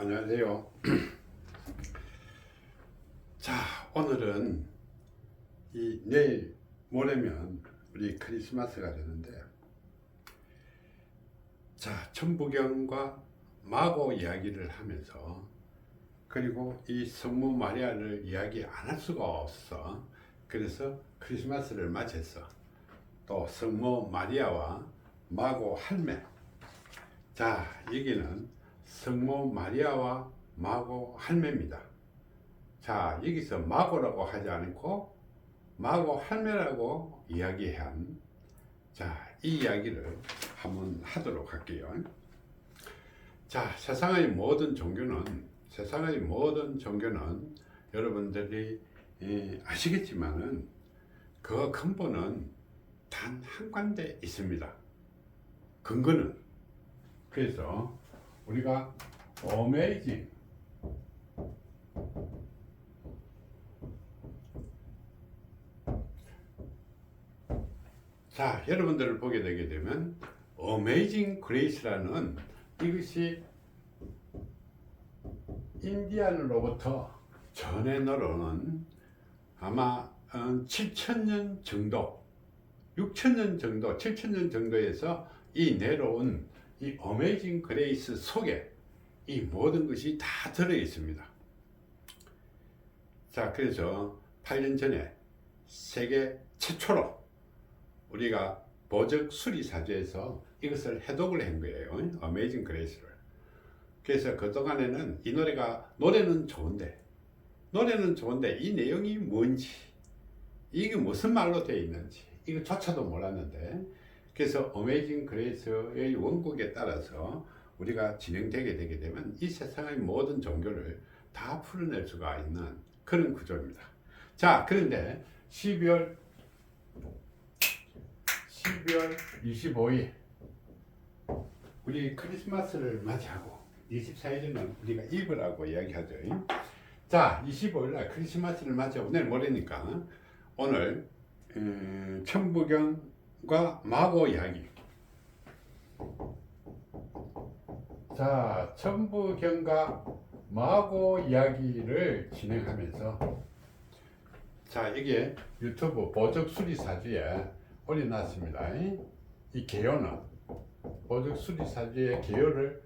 안녕하세요. 자, 오늘은 내일 모레면 우리 크리스마스가 되는데, 자, 천부경과 마고 이야기를 하면서, 그리고 이 성모 마리아를 이야기 안 할 수가 없어. 그래서 크리스마스를 맞이해서 또 성모 마리아와 마고 할매. 자, 여기는 성모 마리아와 마고 할매입니다. 자, 여기서 마고라고 하지 않고 마고 할매라고 이야기한, 자, 이 이야기를 한번 하도록 할게요. 자, 세상의 모든 종교는 여러분들이 아시겠지만은 그 근본은 단 한 군데 있습니다. 근거는. 그래서 우리가 어메이징, 자, 여러분들을 보게 되게 되면 어메이징 그레이스라는, 이것이 인디안으로부터 전해 내려오는 아마 7,000년 정도, 6,000년 정도, 7,000년 정도에서 이 내려온 이 어메이징 그레이스 속에 이 모든 것이 다 들어 있습니다. 자, 그래서 8년 전에 세계 최초로 우리가 보적 수리사주에서 이것을 해독을 한 거예요. 어메이징 그레이스를. 그래서 그동안에는 이 노래는 좋은데 이 내용이 뭔지, 이게 무슨 말로 되어 있는지 이거조차도 몰랐는데, 그래서 어메이징 그레이스의 원곡에 따라서 우리가 진행되게 되게 되면 이 세상의 모든 종교를 다 풀어낼 수가 있는 그런 구조입니다. 자, 그런데 12월 25일 우리 크리스마스를 맞이하고 24일에는 우리가 이브라고 이야기하죠. 자, 25일 날 크리스마스를 맞이하고 내일 모레니까 오늘 천부경과 마고 이야기. 자, 천부경과 마고 이야기를 진행하면서, 자, 이게 유튜브 보적 수리사주에 올려놨습니다. 이 개요는 보적 수리사주의 개요를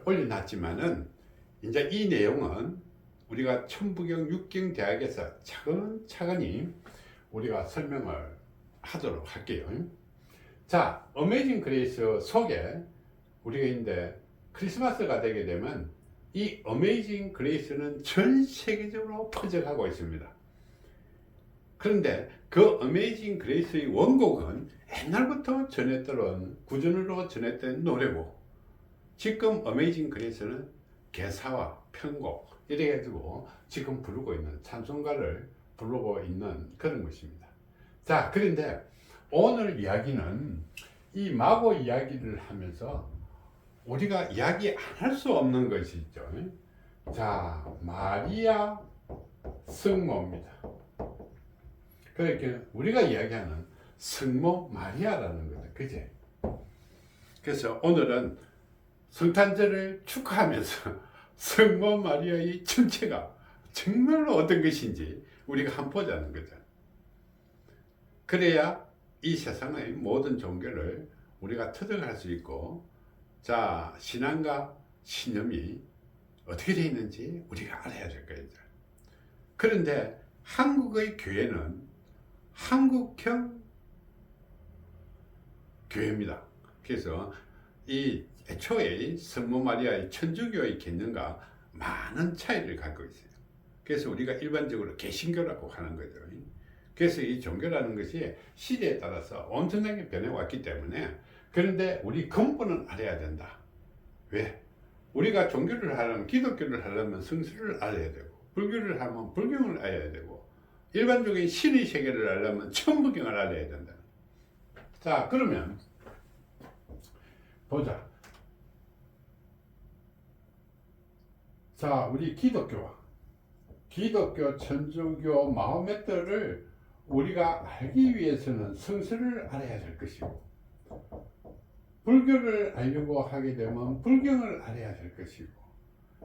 올려놨지만은, 이제 이 내용은 우리가 천부경 육경 대학에서 차근차근히 우리가 설명을 하도록 할게요. 자, 어메이징 그레이스 속에 우리가 이제 크리스마스가 되게 되면 이 어메이징 그레이스는 전 세계적으로 퍼져가고 있습니다. 그런데 그 어메이징 그레이스의 원곡은 옛날부터 전했던, 구전으로 전했던 노래고, 지금 어메이징 그레이스는 개사와 편곡 이래가지고 지금 부르고 있는, 찬송가를 부르고 있는 그런 것입니다. 자, 그런데 오늘 이야기는 이 마고 이야기를 하면서 우리가 이야기 안 할 수 없는 것이 있죠. 자, 마리아 성모입니다. 그러니까 우리가 이야기하는 성모 마리아라는 거죠. 그제? 그래서 오늘은 성탄절을 축하하면서 성모 마리아의 정체가 정말로 어떤 것인지 우리가 한번 보자는 거죠. 그래야 이 세상의 모든 종교를 우리가 터득할 수 있고, 자, 신앙과 신념이 어떻게 되어 있는지 우리가 알아야 될 거예요. 그런데 한국의 교회는 한국형 교회입니다. 그래서 이 애초에 성모 마리아의 천주교의 개념과 많은 차이를 갖고 있어요. 그래서 우리가 일반적으로 개신교라고 하는 거죠. 그래서 이 종교라는 것이 시대에 따라서 엄청나게 변해왔기 때문에, 그런데 우리 근본은 알아야 된다. 왜? 우리가 종교를 하려면, 기독교를 하려면 성수를 알아야 되고, 불교를 하면 불경을 알아야 되고, 일반적인 신의 세계를 알려면 천부경을 알아야 된다. 자, 그러면 보자. 자, 우리 기독교, 천주교, 마호메트를 우리가 알기 위해서는 성서를 알아야 될 것이고, 불교를 알려고 하게 되면 불경을 알아야 될 것이고,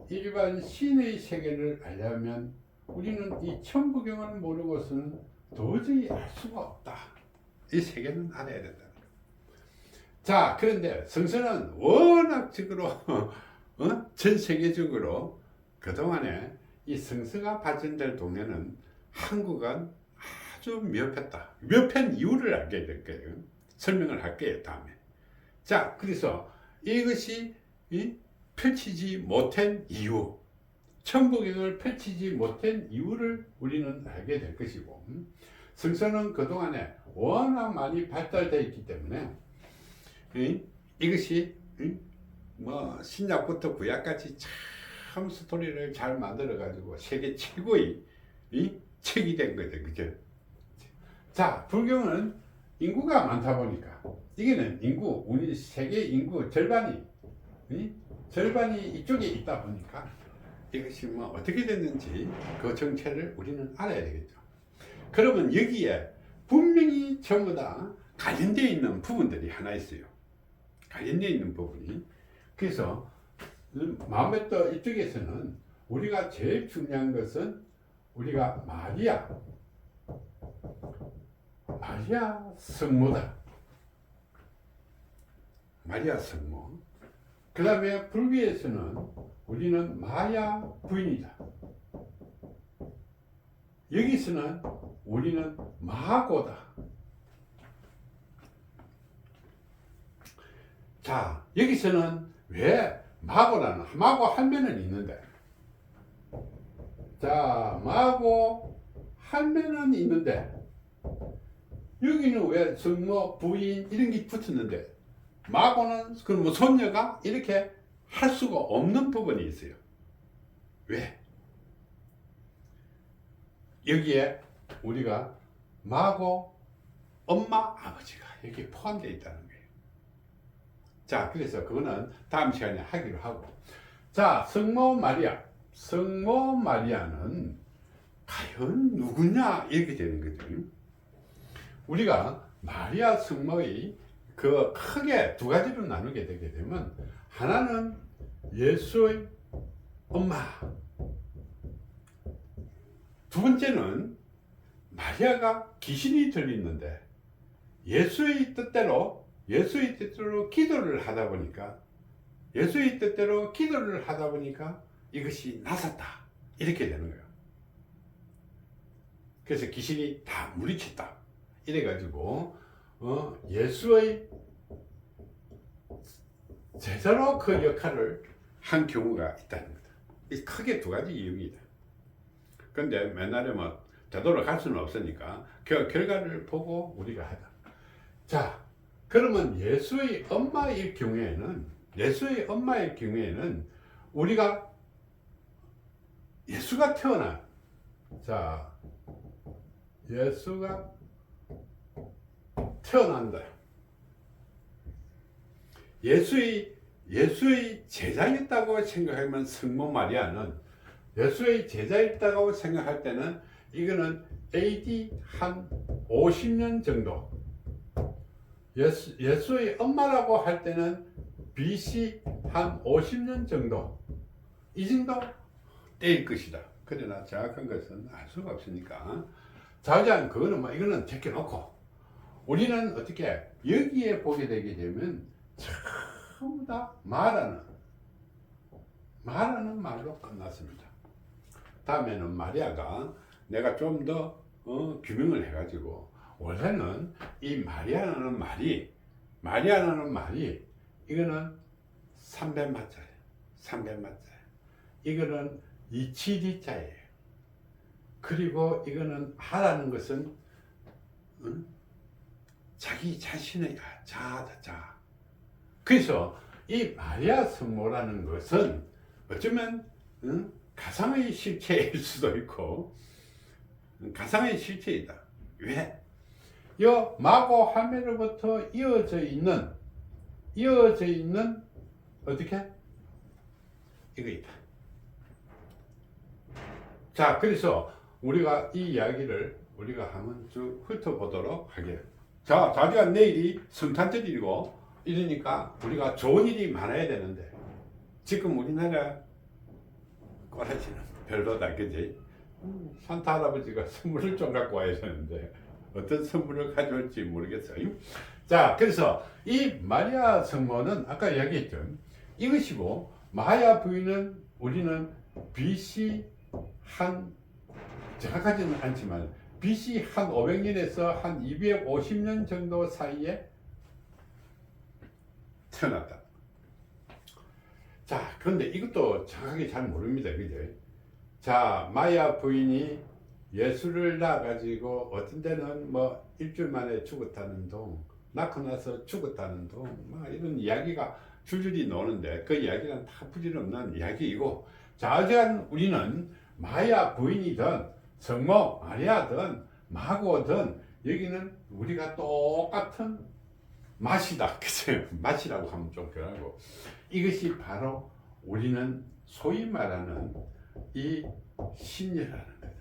일반 신의 세계를 알려면 우리는 이 천부경을 모르고서는 도저히 알 수가 없다. 이 세계는 알아야 된다. 자, 그런데 성서는 워낙적으로 전 세계적으로 그동안에 이 성서가 발전될 동네는 한국은 아주 미흡했다. 미흡한 이유를 알게 될 거예요. 설명을 할게요, 다음에. 자, 그래서 이것이 펼치지 못한 이유, 천부경을 펼치지 못한 이유를 우리는 알게 될 것이고, 성서는 그동안에 워낙 많이 발달되어 있기 때문에 이것이 뭐 신약부터 구약까지 참 스토리를 잘 만들어 가지고 세계 최고의 책이 된 거죠. 그죠? 자, 불교는 인구가 많다 보니까 이게는 인구, 우리 세계 인구 절반이 이쪽에 있다 보니까 이것이 뭐 어떻게 됐는지 그 정체를 우리는 알아야 되겠죠. 그러면 여기에 분명히 전부 다 관련되어 있는 부분들이 하나 있어요. 관련되어 있는 부분이. 그래서 마음에또 이쪽에서는 우리가 제일 중요한 것은 우리가 마리아 성모다. 마리아 성모. 그 다음에 불교에서는 우리는 마야 부인이다. 여기서는 우리는 마고다. 자, 여기서는 왜 마고라는, 마고 할매는 있는데, 자, 마고 할매는 있는데, 여기는 왜 성모, 부인 이런 게 붙었는데, 마고는 그럼 뭐 손녀가 이렇게 할 수가 없는 부분이 있어요. 왜? 여기에 우리가 마고, 엄마, 아버지가 여기 포함되어 있다는 거예요. 자, 그래서 그거는 다음 시간에 하기로 하고. 자, 성모 마리아는 과연 누구냐? 이렇게 되는 거죠. 우리가 마리아 성모의 그 크게 두 가지로 나누게 되게 되면, 하나는 예수의 엄마, 두 번째는 마리아가 귀신이 들리는데 예수의 뜻대로 기도를 하다 보니까 이것이 나섰다. 이렇게 되는 거예요. 그래서 귀신이 다 물리쳤다. 이래가지고 예수의 제자로 그 역할을 한 경우가 있다는 거다. 이 크게 두 가지 이유입니다. 근데 맨날에 뭐 되도록 할 수는 없으니까 그 결과를 보고 우리가 하자. 자, 그러면 예수의 엄마의 경우에는 우리가 예수가 태어난다. 예수의 제자였다고 생각하면 성모 마리아는 예수의 제자였다고 생각할 때는 이거는 AD 한 50년 정도, 예수의 엄마라고 할 때는 BC 한 50년 정도, 이 정도 때일 것이다. 그러나 정확한 것은 알 수가 없으니까 자장 그거는 뭐 이거는 제껴놓고 우리는 어떻게 여기에 보게 되게 되면 전부 다 말하는 말로 끝났습니다. 다음에는 마리아가 내가 좀 더 규명을 해가지고, 원래는 이 마리아라는 말이 이거는 300마짜리, 이거는 2치리자예요. 그리고 이거는 하라는 것은 자기 자신의 자아다. 그래서 이 마리아 성모라는 것은 어쩌면 가상의 실체일 수도 있고, 가상의 실체이다. 왜? 요 마고 할매로부터 이어져 있는 어떻게? 이거이다. 자, 그래서 우리가 이 이야기를 우리가 한번 쭉 훑어보도록 하게요. 자, 자주가 내일이 성탄절이고 이러니까 우리가 좋은 일이 많아야 되는데, 지금 우리나라 꼬라지는 별로다, 그지? 산타 할아버지가 선물을 좀 갖고 와야 되는데 어떤 선물을 가져올지 모르겠어요. 자, 그래서 이 마리아 성모는 아까 이야기했죠. 이것이고, 마야 부인은 우리는 BC 한, 정확하지는 않지만 BC 한 500년에서 한 250년 정도 사이에 태어났다. 자, 그런데 이것도 정확하게 잘 모릅니다. 그죠? 자, 마야 부인이 예수를 낳아가지고 어떤 데는 뭐 일주일 만에 죽었다는 둥, 낳고 나서 죽었다는 둥, 막 이런 이야기가 줄줄이 나오는데 그 이야기는 다 부질없는 이야기이고, 자, 어쨌든 우리는 마야 부인이든 성모 마리아든 마고든 여기는 우리가 똑같은 맛이다. 그죠? 맛이라고 하면 좀 그러고, 이것이 바로 우리는 소위 말하는 이 신녀라는 거죠.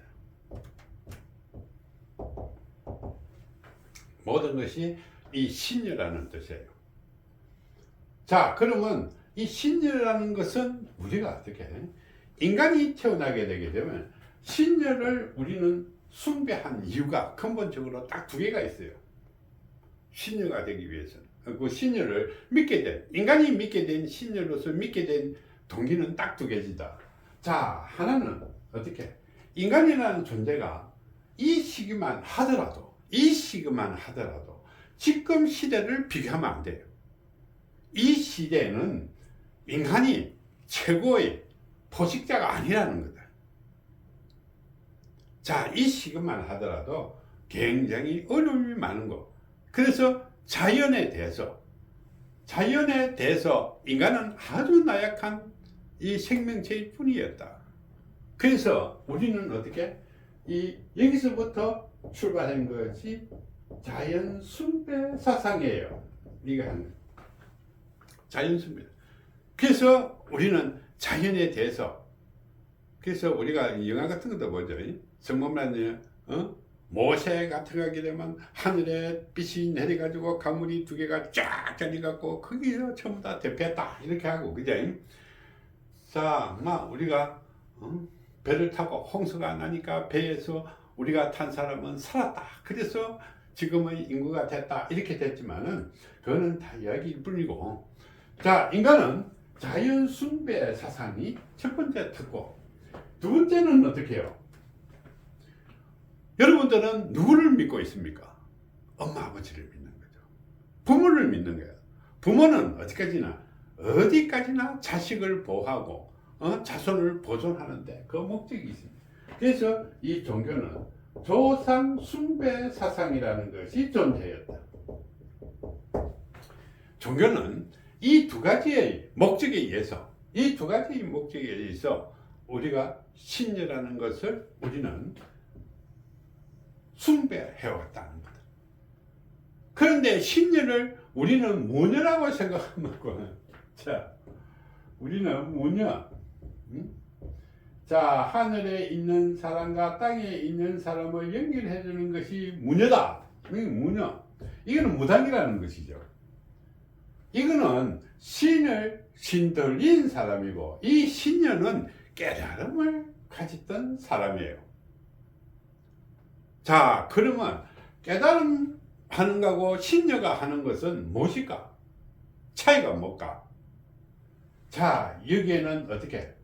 모든 것이 이 신녀라는 뜻이에요. 자, 그러면 이 신녀라는 것은 우리가 어떻게 인간이 태어나게 되게 되면 신녀를 우리는 숭배한 이유가 근본적으로 딱 두 개가 있어요. 신녀가 되기 위해서는 그 신녀를 믿게 된, 인간이 믿게 된 신녀로서 믿게 된 동기는 딱 두 개지다. 자, 하나는 어떻게 인간이라는 존재가 이 시기만 하더라도 지금 시대를 비교하면 안 돼요. 이 시대에는 인간이 최고의 포식자가 아니라는 거다. 자, 이 시기만 하더라도 굉장히 어려움이 많은 거. 그래서 자연에 대해서 인간은 아주 나약한 이 생명체일 뿐이었다. 그래서 우리는 어떻게 여기서부터 출발한 것이 자연 숭배 사상이에요. 이거 하는 자연 숭배. 그래서 우리는 자연에 대해서, 그래서 우리가 영화 같은 것도 보죠. 성모만 모세 같은 거 하게 되면 하늘에 빛이 내려가지고 가물이 두 개가 쫙 잘려갖고 거기서 전부 다 대패했다 이렇게 하고, 그죠? 자, 막 우리가 배를 타고 홍수가 나니까 배에서 우리가 탄 사람은 살았다. 그래서 지금의 인구가 됐다. 이렇게 됐지만은 그거는 다 이야기일 뿐이고. 자, 인간은 자연 숭배 사상이 첫 번째 특고, 두 번째는 어떻게 해요? 여러분들은 누구를 믿고 있습니까? 엄마 아버지를 믿는 거죠. 부모를 믿는 거예요. 부모는 어디까지나 자식을 보호하고 자손을 보존하는데 그 목적이 있습니다. 그래서 이 종교는 조상 숭배 사상이라는 것이 존재했다. 종교는 이 두 가지의 목적에 의해서 우리가 신녀라는 것을 우리는 숭배해왔다는 거다. 그런데 신녀를 우리는 무녀라고 생각하면, 자, 우리는 무녀. 자, 하늘에 있는 사람과 땅에 있는 사람을 연결해 주는 것이 무녀다. 무녀. 이거는 무당이라는 것이죠. 이거는 신들인 사람이고, 이 신녀는 깨달음을 가졌던 사람이에요. 자, 그러면 깨달음 하는 거하고 신녀가 하는 것은 무엇일까? 차이가 뭘까? 자, 여기에는 어떻게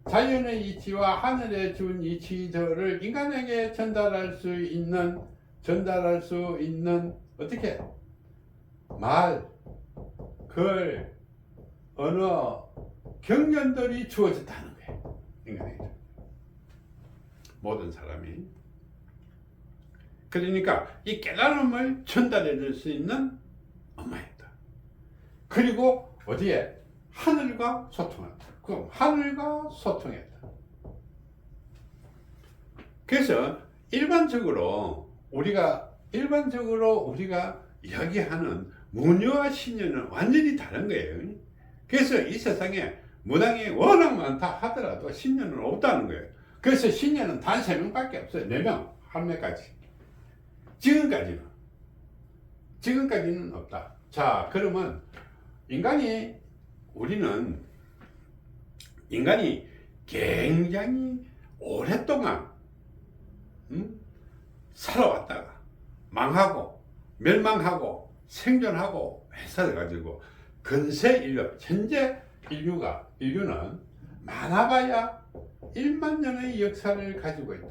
자연의 이치와 하늘에 준 이치들을 인간에게 전달할 수 있는 어떻게 말, 글, 언어, 경륜들이 주어졌다는 거예요. 인간에게. 모든 사람이. 그러니까 이 깨달음을 전달해 줄 수 있는 엄마였다. 그리고 어디에? 하늘과 소통했다. 그럼 하늘과 소통했다. 그래서 일반적으로 우리가 이야기하는 무녀와 신녀는 완전히 다른 거예요. 그래서 이 세상에 무당이 워낙 많다 하더라도 신녀는 없다는 거예요. 그래서 신녀는 단 3명밖에 없어요. 4명, 할매까지. 지금까지는 없다. 자, 그러면 인간이 굉장히 오랫동안 살아왔다가 망하고 멸망하고 생존하고 해서 가지고 근세 인류, 현재 인류는 많아봐야 1만 년의 역사를 가지고 있다.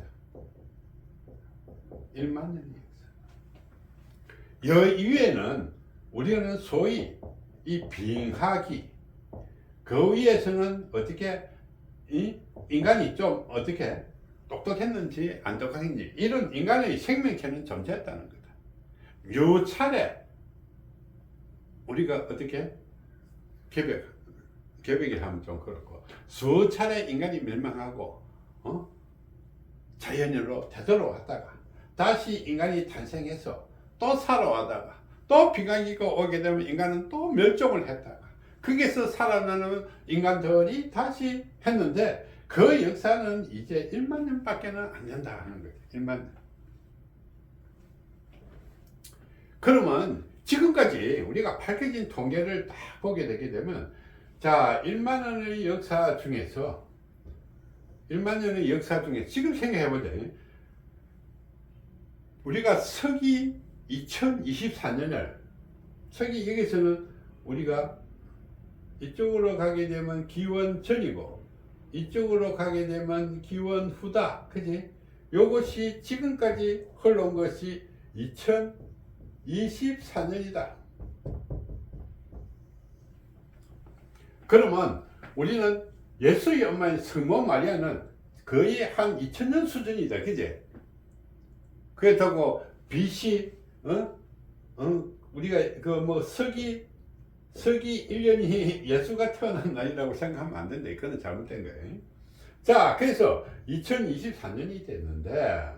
1만 년의 역사. 이외에는 우리는 소위 이 빙하기, 그 위에서는 어떻게 인간이 좀 어떻게 똑똑했는지 안 똑똑했는지 이런 인간의 생명체는 존재했다는 거다. 묘차례 우리가 어떻게 개벽이 하면 좀 그렇고 수차례 인간이 멸망하고 자연으로 되돌아왔다가 다시 인간이 탄생해서 또 살아왔다가 또 빙하기가 오게 되면 인간은 또 멸종을 했다가 거기서 살아나는 인간들이 다시 했는데 그 역사는 이제 1만 년밖에는 안 된다 하는 거예요. 1만 년. 그러면 지금까지 우리가 밝혀진 통계를 다 보게 되게 되면 자 1만 년의 역사 중에서 1만 년의 역사 중에 지금 생각해 보자. 우리가 서기 2024년을 서기 여기서는 우리가 이쪽으로 가게 되면 기원 전이고 이쪽으로 가게 되면 기원 후다. 그지? 요것이 지금까지 흘러온 것이 2024년이다. 그러면 우리는 예수의 엄마인 성모 마리아는 거의 한 2000년 수준이다. 그지? 그렇다고 BC 우리가 그 뭐 서기 1년이 예수가 태어난 날이라고 생각하면 안 된다. 그건 잘못된 거예요. 자, 그래서 2024년이 됐는데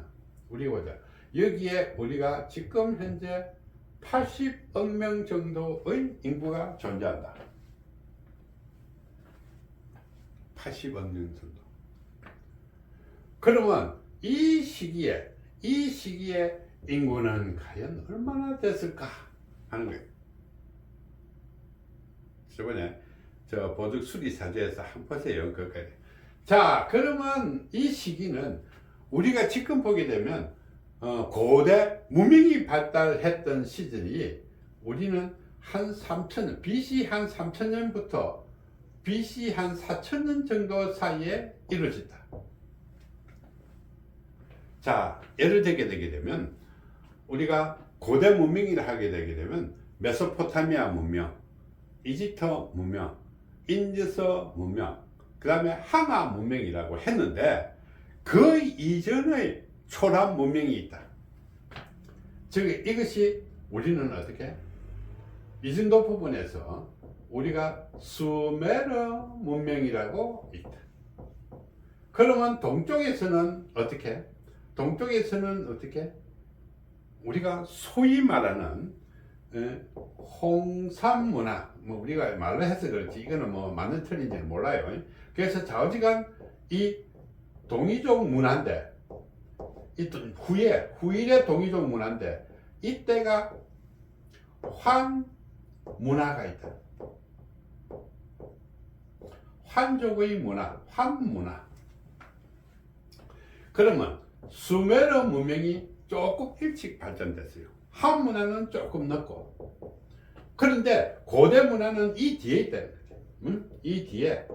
우리 보자. 여기에 우리가 지금 현재 80억 명 정도의 인구가 존재한다. 80억 명 정도. 그러면 이 시기에 인구는 과연 얼마나 됐을까 하는 거예요. 저번에 저 보죽 수리사제에서 한 보세요. 거기까지. 자, 그러면 이 시기는 우리가 지금 보게 되면 고대 문명이 발달했던 시절이 우리는 한 3000년, BC 한 3000년부터 BC 한 4000년 정도 사이에 이루어졌다. 자, 예를 들게 되게 되면 우리가 고대 문명이라 하게 되게 되면 메소포타미아 문명, 이집트 문명, 인더스 문명, 그 다음에 항아 문명이라고 했는데 그 이전의 초란 문명이 있다. 즉 이것이 우리는 어떻게 이 정도 부분에서 우리가 수메르 문명이라고 있다. 그러면 동쪽에서는 어떻게 우리가 소위 말하는 홍산 문화, 뭐 우리가 말로 해서 그렇지 이거는 뭐 맞는 틀린지는 몰라요. 그래서 좌우지간 이 동이족 문화인데 이 후일의 동이족 문화인데 이때가 환 문화가 있다. 환족의 문화, 환 문화. 그러면 수메르 문명이 조금 일찍 발전됐어요. 한 문화는 조금 늦고. 그런데 고대 문화는 이 뒤에 있다는 거죠. 이 뒤에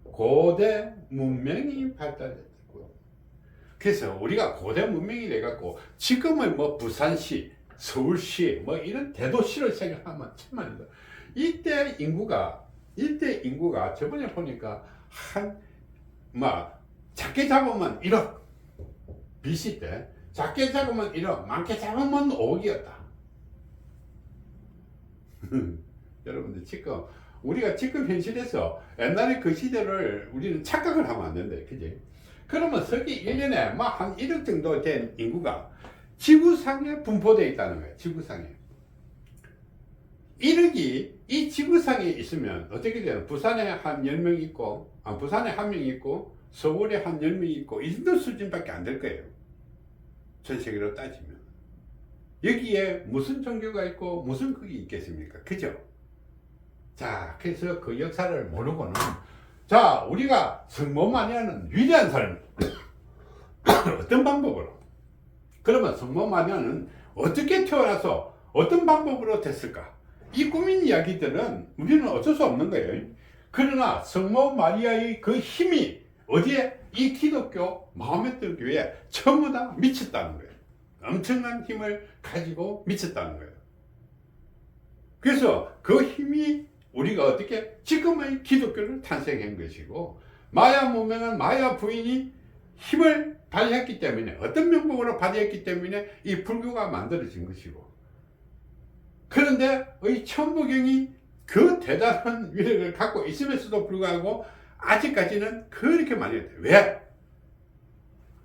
고대 문명이 발달했다고. 그래서 우리가 고대 문명이 돼갖고 지금의 뭐 부산시, 서울시 뭐 이런 대도시를 생각하면 참말이다. 이때 인구가 저번에 보니까 작게 잡으면 1억. BC 때 작게 잡으면 1억, 많게 잡으면 5억이었다. 여러분들 우리가 지금 현실에서 옛날에 그 시대를 우리는 착각을 하면 안 된다. 그지? 그러면 서기 1년에 막 한 1억 정도 된 인구가 지구상에 분포되어 있다는 거예요. 지구상에. 1억이 이 지구상에 있으면 어떻게 돼요? 부산에 한 10명 있고, 부산에 한 명 있고, 서울에 한 10명 있고, 이 정도 수준밖에 안 될 거예요. 전 세계로 따지면. 여기에 무슨 종교가 있고, 무슨 극이 있겠습니까? 그죠? 자, 그래서 그 역사를 모르고는 자, 우리가 성모 마리아는 위대한 사람. 어떤 방법으로? 그러면 성모 마리아는 어떻게 태어나서 어떤 방법으로 됐을까? 이 꾸민 이야기들은 우리는 어쩔 수 없는 거예요. 그러나 성모 마리아의 그 힘이 어디에? 이 기독교 마호메트 교회에 전부 다 미쳤다는 거예요. 엄청난 힘을 가지고 미쳤다는 거예요. 그래서 그 힘이 우리가 어떻게 지금의 기독교를 탄생한 것이고, 마야 문명은 마야 부인이 힘을 발휘했기 때문에, 어떤 명목으로 발휘했기 때문에 이 불교가 만들어진 것이고, 그런데 이 천부경이 그 대단한 위력을 갖고 있음에서도 불구하고 아직까지는 그렇게 많이 했대요. 왜?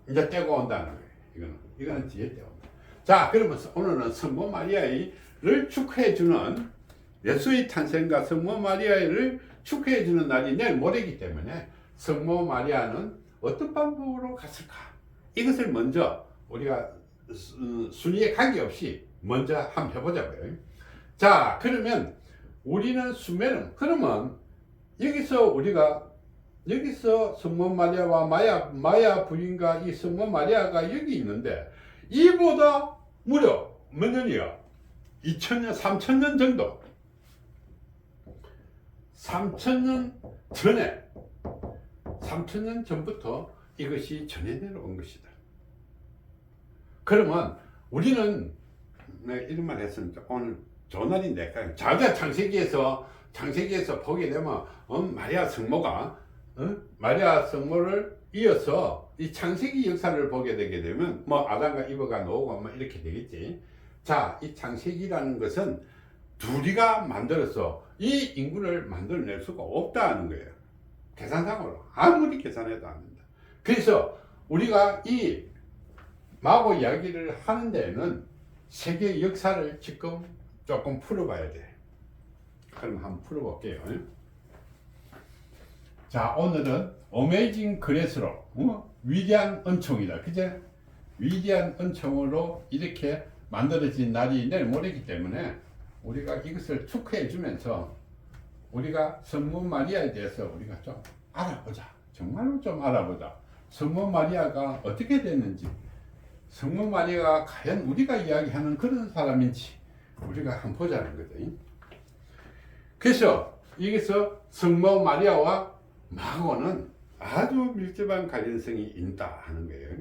이제 때가 온다는 거예요. 이거는 뒤에 때가 온다. 자, 그러면 오늘은 성모 마리아를 축하해주는, 예수의 탄생과 성모 마리아를 축하해주는 날이 내일 모레이기 때문에 성모 마리아는 어떤 방법으로 갔을까? 이것을 먼저 우리가 순위에 관계없이 먼저 한번 해보자고요. 자, 그러면 우리는 수메름, 그러면 여기서 성모 마리아와 마야 부인과 이 성모 마리아가 여기 있는데, 이보다 무려 몇 년이요? 2000년, 3000년 정도. 3000년 전에, 3000년 전부터 이것이 전해 내려온 것이다. 그러면 우리는, 이런 말 했으면 오늘 좋은 날인데, 자자 창세기에서 보게 되면 마리아 성모가 마리아 성모를 이어서 이 창세기 역사를 보게 되게 되면 뭐 아담과 이브가 나오고 뭐 이렇게 되겠지. 자, 이 창세기라는 것은 둘이가 만들어서 이 인구를 만들어낼 수가 없다는 거예요. 계산상으로 아무리 계산해도 안 된다. 그래서 우리가 이 마고 이야기를 하는 데에는 세계 역사를 지금 조금 풀어봐야 돼. 그럼 한번 풀어볼게요. 자, 오늘은 어메이징 그레스로 위대한 은총이다. 그제? 위대한 은총으로 이렇게 만들어진 날이 내일 모레이기 때문에 우리가 이것을 축하해 주면서 우리가 성모 마리아에 대해서 우리가 좀 알아보자. 정말로 좀 알아보자. 성모 마리아가 어떻게 됐는지, 성모 마리아가 과연 우리가 이야기하는 그런 사람인지 우리가 한번 보자는 거죠. 그래서 여기서 성모 마리아와 마고는 아주 밀접한 관련성이 있다 하는 거예요.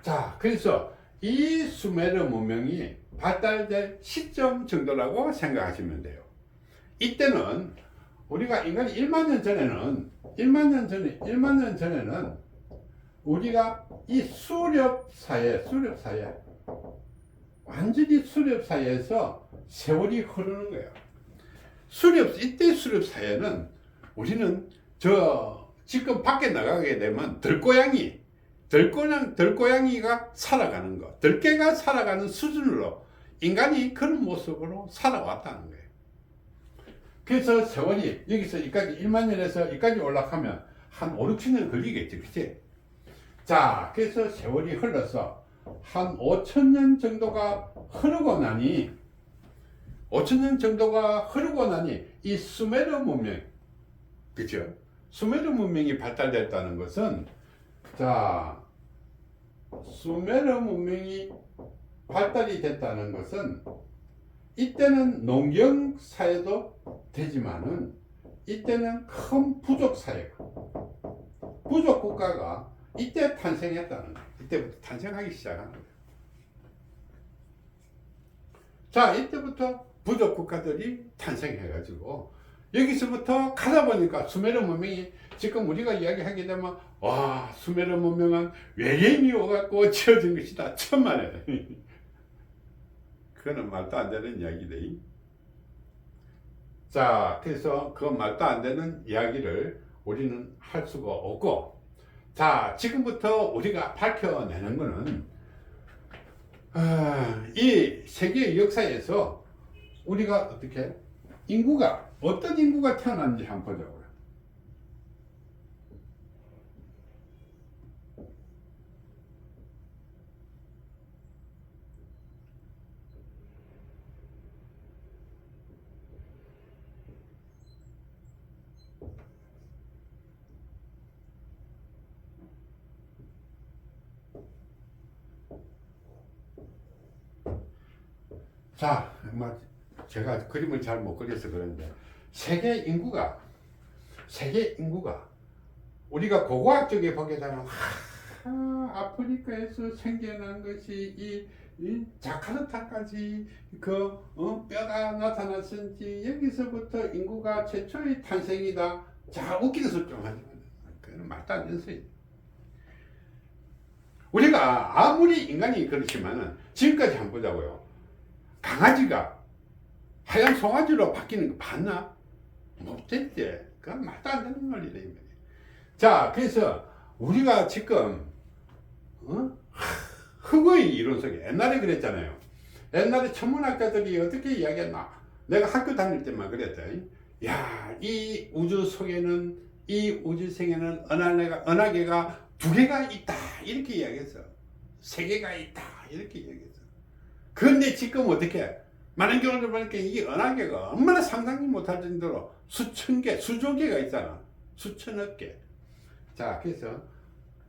자, 그래서 이 수메르 문명이 발달될 시점 정도라고 생각하시면 돼요. 이때는 우리가 인간이 1만 년 전에는 우리가 이 수렵사회, 완전히 수렵사회에서 세월이 흐르는 거예요. 이때 수렵사회는 우리는 지금 밖에 나가게 되면 들고양이가 살아가는 거, 들개가 살아가는 수준으로 인간이 그런 모습으로 살아왔다는 거예요. 그래서 세월이 여기서 여기까지 1만 년에서 여기까지 올라가면 한 5, 6천 년 걸리겠지, 그치? 자, 그래서 세월이 흘러서 한 5,000년 정도가 흐르고 나니, 이 수메르 문명, 그죠? 수메르 문명이 발달됐다는 것은, 자, 수메르 문명이 발달이 됐다는 것은, 이때는 농경 사회도 되지만은, 이때는 큰 부족 사회가, 부족 국가가 이때 탄생했다는 거예요. 이때부터 탄생하기 시작하는 거예요. 자, 이때부터 부족 국가들이 탄생해가지고 여기서부터 가다 보니까 수메르 문명이, 지금 우리가 이야기하게 되면 와, 수메르 문명은 외계인이 오갖고 지어진 것이다, 천만에. 그거는 말도 안 되는 이야기들. 자, 그래서 그 말도 안 되는 이야기를 우리는 할 수가 없고, 자, 지금부터 우리가 밝혀내는 거는 이 세계 역사에서 우리가 어떻게 어떤 인구가 태어났는지 한번 보자고요. 자, 제가 그림을 잘 못 그려서 그런데 세계 인구가 우리가 고고학 쪽에 보게 되면 아프리카에서 생겨난 것이 이 자카르타까지 뼈가 나타났은지 여기서부터 인구가 최초의 탄생이다. 자, 웃기는 소리 좀 하지만 그건 말도 안 되는 소리. 우리가 아무리 인간이 그렇지만은 지금까지 한번 보자고요. 강아지가 하얀 송아지로 바뀌는 거 봤나? 못 됐지. 그건 말도 안 되는 논리다. 자, 그래서 우리가 지금 흑의 이론 속에 옛날에 그랬잖아요. 옛날에 천문학자들이 어떻게 이야기했나? 내가 학교 다닐 때만 그랬다. 야, 이 우주 속에는, 이 우주성에는 은하계가 2개가 있다. 이렇게 이야기했어. 3개가 있다. 이렇게 이야기했어. 그런데 지금 어떻게? 많은 경우를 보니까 이 은하계가 얼마나 상상이 못할 정도로 수천 개, 수조 개가 있잖아. 수천억 개. 자, 그래서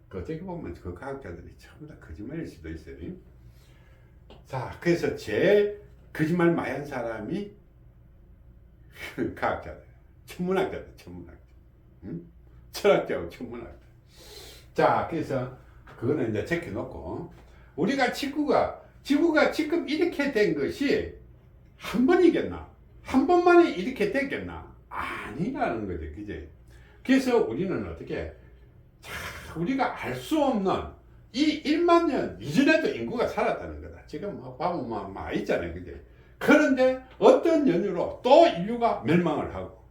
어떻게 보면 그 과학자들이 전부 다 거짓말일 수도 있어요. 자, 그래서 제일 거짓말 많이 한 사람이 과학자들, 천문학자들. 응? 철학자하고 천문학자. 자, 그래서 그거는 이제 제껴놓고, 우리가 지구가 지금 이렇게 된 것이 한 번이겠나? 한 번만에 이렇게 됐겠나? 아니라는 거죠. 그제? 그래서 우리는 어떻게, 자, 우리가 알 수 없는 이 1만 년 이전에도 인구가 살았다는 거다. 지금 보면 많이 있잖아요. 그제? 그런데 어떤 연유로 또 인류가 멸망을 하고,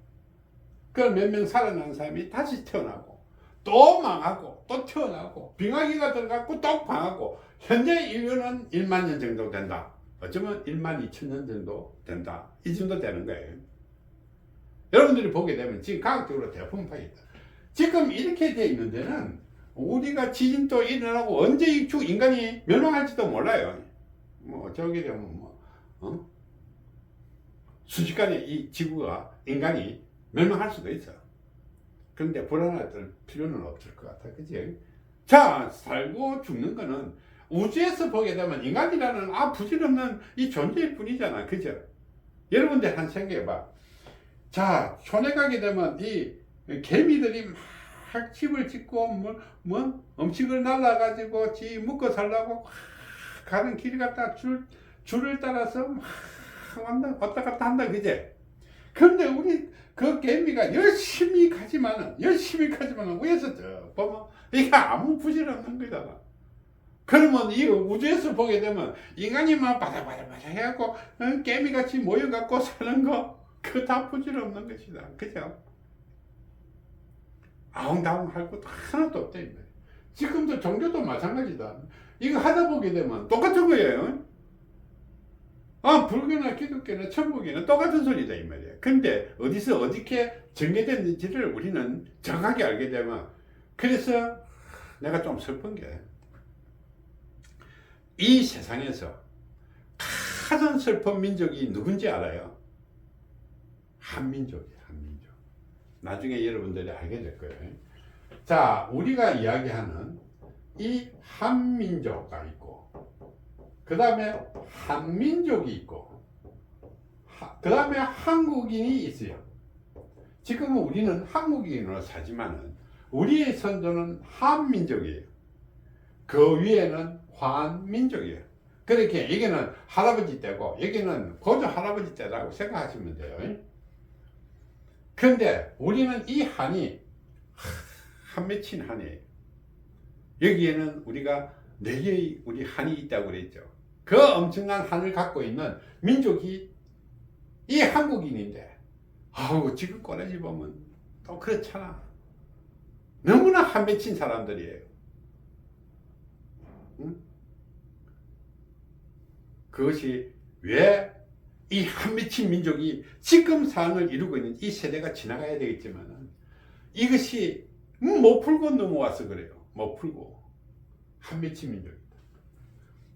그 몇 명 살아난 사람이 다시 태어나고, 또 망하고, 또 태어나고, 빙하기가 들어갔고, 또 망하고, 현재 인류는 1만 년 정도 된다. 어쩌면 1만 2천 년 정도 된다. 이 정도 되는 거예요. 여러분들이 보게 되면 지금 과학적으로 대풍파이다. 지금 이렇게 돼 있는 데는 우리가 지진도 일어나고 언제 인간이 멸망할지도 몰라요. 저기 되면 순식간에 이 지구가, 인간이 멸망할 수도 있어. 그런데 불안할 필요는 없을 것 같아. 그치? 자, 살고 죽는 거는 우주에서 보게 되면 인간이라는 부질없는 이 존재일 뿐이잖아. 그죠? 여러분들 한 생각해봐. 자, 촌에 가게 되면 이 개미들이 막 집을 짓고 음식을 날라가지고 지 먹고 살라고 가는 길 갖다 줄을 따라서 막 왔다 갔다 한다. 그제? 근데 우리 그 개미가 열심히 가지만은 위에서 보면 이게 아무 부질없는 거잖아. 그러면 이 우주에서 보게 되면 인간이만 바다바다 해갖고 개미같이 모여갖고 사는 거, 그거 다 부질없는 것이다. 그죠? 아웅다웅 할 것도 하나도 없다. 지금도 종교도 마찬가지다. 이거 하다 보게 되면 똑같은 거예요. 불교나 기독교나 천국이나 똑같은 소리다 이 말이야. 근데 어디서 어떻게 전개됐는지를 우리는 정확하게 알게 되면, 그래서 내가 좀 슬픈 게, 이 세상에서 가장 슬픈 민족이 누군지 알아요? 한민족이에요. 한민족. 나중에 여러분들이 알게 될 거예요. 자, 우리가 이야기하는 이 한민족가 있고, 그 다음에 한민족이 있고, 그 다음에 한국인이 있어요. 지금은 우리는 한국인으로 사지만은 우리의 선조는 한민족이에요. 그 위에는 환민족이에요. 그렇게 여기는 할아버지 때고 여기는 고조 할아버지 때라고 생각하시면 돼요. 그런데 우리는 이 한이 한 맺힌 한이에요. 여기에는 우리가 4개의 우리 한이 있다고 그랬죠. 그 엄청난 한을 갖고 있는 민족이 이 한국인인데, 지금 꼬라지 보면 또 그렇잖아. 너무나 한 맺힌 사람들이에요. 응? 그것이 왜 이 한 맺힌 민족이 지금 상을 이루고 있는 이 세대가 지나가야 되겠지만, 이것이 못 풀고 넘어와서 그래요. 못 풀고. 한 맺힌 민족이다.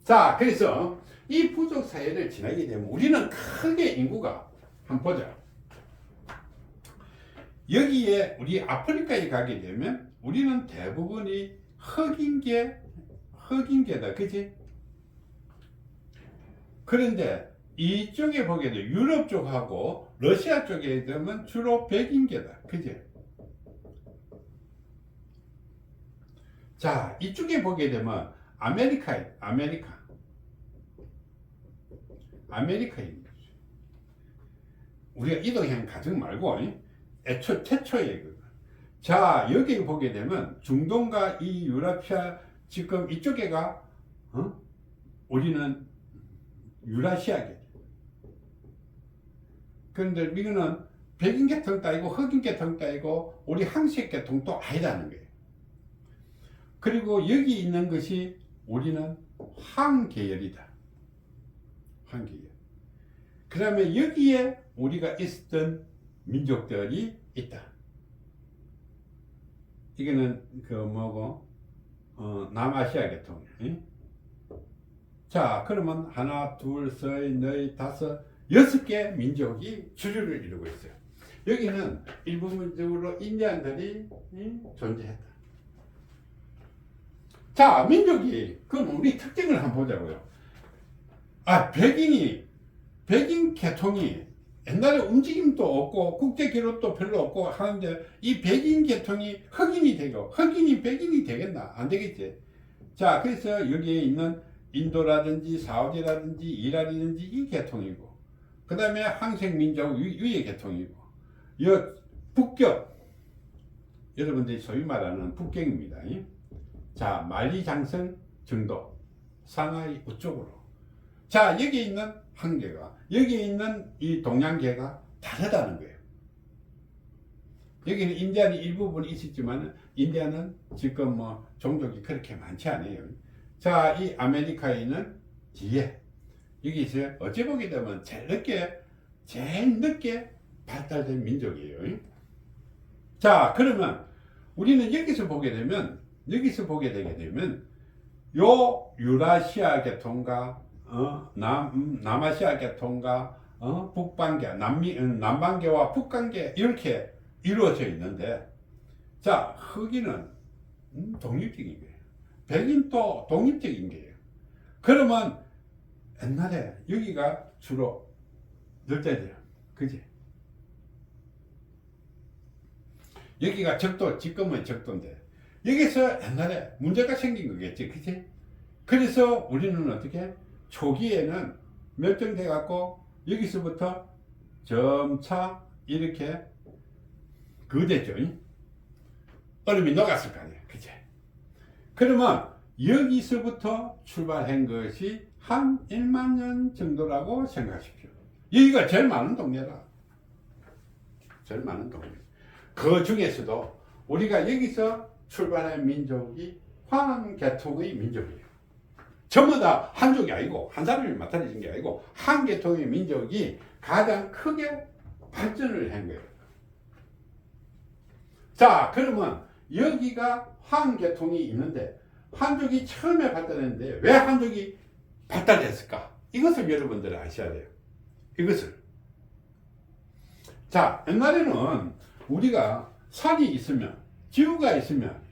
자, 그래서 이 부족 사회를 지나게 되면 우리는 크게 인구가, 한번 보자. 여기에 우리 아프리카에 가게 되면 우리는 대부분이 흑인계다. 그지? 그런데 이쪽에 보게 되면 유럽 쪽하고 러시아 쪽에 되면 주로 백인계다. 그지? 자, 이쪽에 보게 되면 아메리카인. 우리가 이동형 가정 말고 최초의 자, 여기 보게 되면 중동과 이 유라시아 지금 이쪽에가 우리는 유라시아계. 그런데 이거는 백인 계통도 아니고 흑인 계통도 아니고 우리 항식 계통도 아니라는 거예요. 그리고 여기 있는 것이 우리는 황계열이다. 황계열. 그 다음에 여기에 우리가 있었던 민족들이 있다. 이거는 남아시아 계통. 자, 그러면 하나, 둘, 셋, 넷, 다섯, 6개 민족이 주류를 이루고 있어요. 여기는 일부분적으로 인디안들이 존재했다. 자, 민족이 그럼 우리 특징을 한번 보자고요. 백인 계통이 옛날에 움직임도 없고 국제 기록도 별로 없고 하는데 이 백인 계통이 흑인이 되고 흑인이 백인이 되겠나? 안 되겠지. 자, 그래서 여기에 있는 인도라든지 사우디라든지 이란이든지 이 계통이고, 그 다음에 항생민족 위의 계통이고, 북경, 여러분들이 소위 말하는 북경입니다. 자, 만리장성 정도, 상하이 우쪽으로. 자, 여기 있는 한계가, 여기 있는 이 동양계가 다르다는 거예요. 여기는 인디안이 일부분 있었지만 인디안은 지금 종족이 그렇게 많지 않아요. 자, 이 아메리카인은 뒤에 여기서 어찌 보게 되면 제일 늦게 발달된 민족이에요. 자, 그러면 우리는 여기서 보게 되게 되면 요 유라시아 계통과 남아시아 계통과 북반계, 남반계와 북반계 이렇게 이루어져 있는데, 자, 흑인은 독립적인 거예요. 백인도 독립적인 거예요. 그러면 옛날에 여기가 주로 열대죠. 그지? 여기가 적도, 지금은 적도인데 여기서 옛날에 문제가 생긴 거겠지. 그치? 그래서 우리는 어떻게 초기에는 멸종돼 갖고 여기서부터 점차 이렇게 됐죠. 얼음이 녹았을 거 아니에요. 그치? 그러면 여기서부터 출발한 것이 한 1만 년 정도라고 생각하십시오. 여기가 제일 많은 동네다. 제일 많은 동네. 그 중에서도 우리가 여기서 출발한 민족이 황계통의 민족이에요. 전부 다 한족이 아니고, 한 사람이 맡아내신 게 아니고, 한 계통의 민족이 가장 크게 발전을 한 거예요. 자, 그러면 여기가 황계통이 있는데, 한족이 처음에 발달했는데, 왜 한족이 발달했을까? 이것을 여러분들은 아셔야 돼요. 이것을. 자, 옛날에는 우리가 산이 있으면, 지구가 있으면,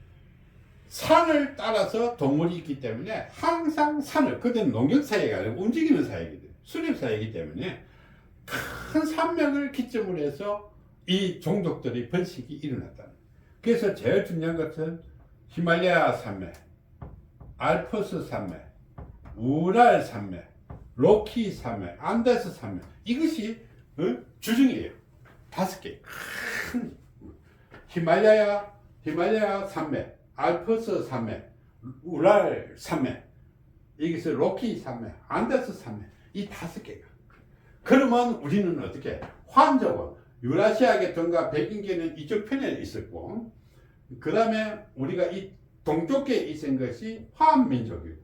산을 따라서 동물이 있기 때문에 항상 그때는 농경사회가 아니고 움직이는 사회이기 때문에, 수렵사회이기 때문에 큰 산맥을 기점으로 해서 이 종족들의 번식이 일어났다. 그래서 제일 중요한 것은 히말라야 산맥, 알프스 산맥, 우랄 산맥, 로키 산맥, 안데스 산맥, 이것이 주중이에요. 5개. 큰 히말라야 산맥, 알프스 산맥, 우랄 산맥, 여기서 로키 산맥, 안데스 산맥, 이 5개가. 그러면 우리는 어떻게? 환족은 유라시아 계통과 백인계는 이쪽 편에 있었고, 그 다음에 우리가 이 동쪽에 있는 것이 화민족이고,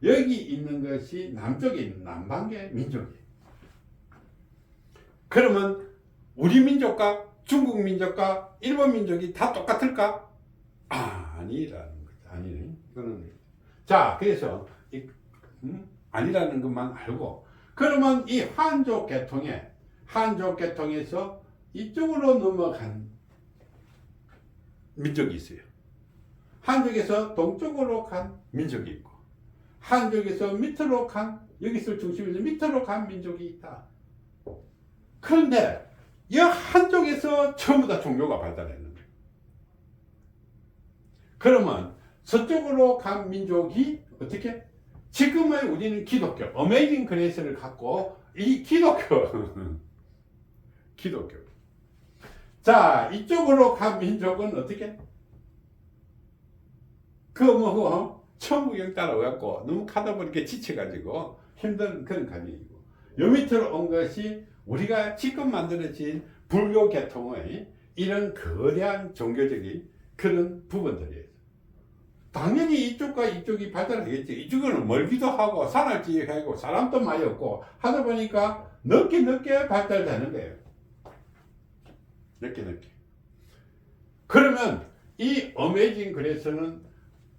여기 있는 것이 남쪽에 있는 남반계 민족이에요. 그러면 우리 민족과 중국 민족과 일본 민족이 다 똑같을까? 아니라는 거죠. 아니네. 이거는. 자, 그래서 아니라는 것만 알고, 그러면 이 한족 계통에서 이쪽으로 넘어간 민족이 있어요. 한족에서 동쪽으로 간 민족이 있고, 한족에서 밑으로 간 여기서 중심에서 밑으로 간 민족이 있다. 그런데 이 한쪽에서 전부 다 종교가 발달했는 거예요. 그러면 서쪽으로 간 민족이 어떻게? 지금의 우리는 기독교, 어메이징 그레이스를 갖고 이 기독교 기독교. 자, 이쪽으로 간 민족은 어떻게? 천부경 따라와갖고 너무 가다 보니까 지쳐가지고 힘든 그런 가정이고, 요 밑으로 온 것이 우리가 지금 만들어진 불교 계통의 이런 거대한 종교적인 그런 부분들이에요. 당연히 이쪽과 이쪽이 발달하겠지. 이쪽은 멀기도 하고 산악지하고 사람도 많이 없고 하다 보니까 늦게 발달되는 거예요. 늦게. 그러면 이 어메이징 그레이스는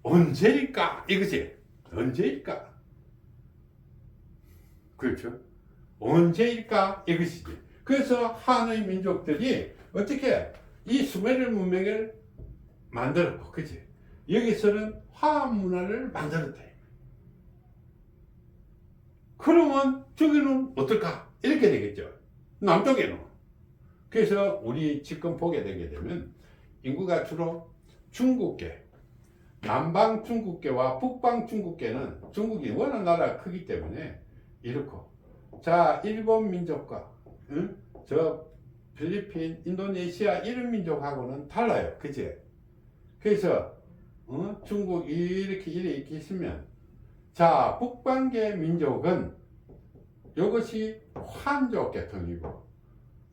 언제일까? 이거지. 언제일까? 그렇죠. 언제일까? 이것이지. 그래서 한의 민족들이 어떻게 이 수메르 문명을 만들었고, 그치? 여기서는 화학 문화를 만들었다. 그러면 저기는 어떨까? 이렇게 되겠죠. 남쪽에는. 그래서 우리 지금 보게 되게 되면 인구가 주로 중국계, 남방 중국계와 북방 중국계는, 중국이 워낙 나라가 크기 때문에 이렇고, 자, 일본 민족과 저 필리핀, 인도네시아 이런 민족하고는 달라요. 그치? 그래서 중국 이렇게 있으면, 자, 북방계 민족은 이것이 환족 계통이고,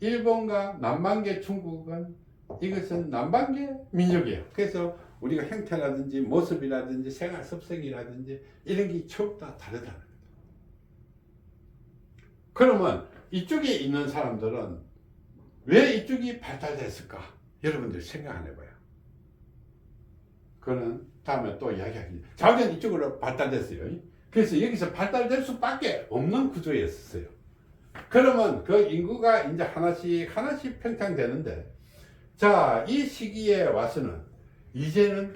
일본과 남방계 중국은 이것은 남방계 민족이에요. 그래서 우리가 형태라든지 모습이라든지 생활 습성이라든지 이런 게 전부 다 다르다는 거예요. 그러면 이쪽에 있는 사람들은 왜 이쪽이 발달됐을까? 여러분들 생각 안 해봐요. 그거는 다음에 또 이야기하겠습니다. 자기는 이쪽으로 발달됐어요. 그래서 여기서 발달될 수밖에 없는 구조였어요. 그러면 그 인구가 이제 하나씩 팽창되는데, 자, 이 시기에 와서는 이제는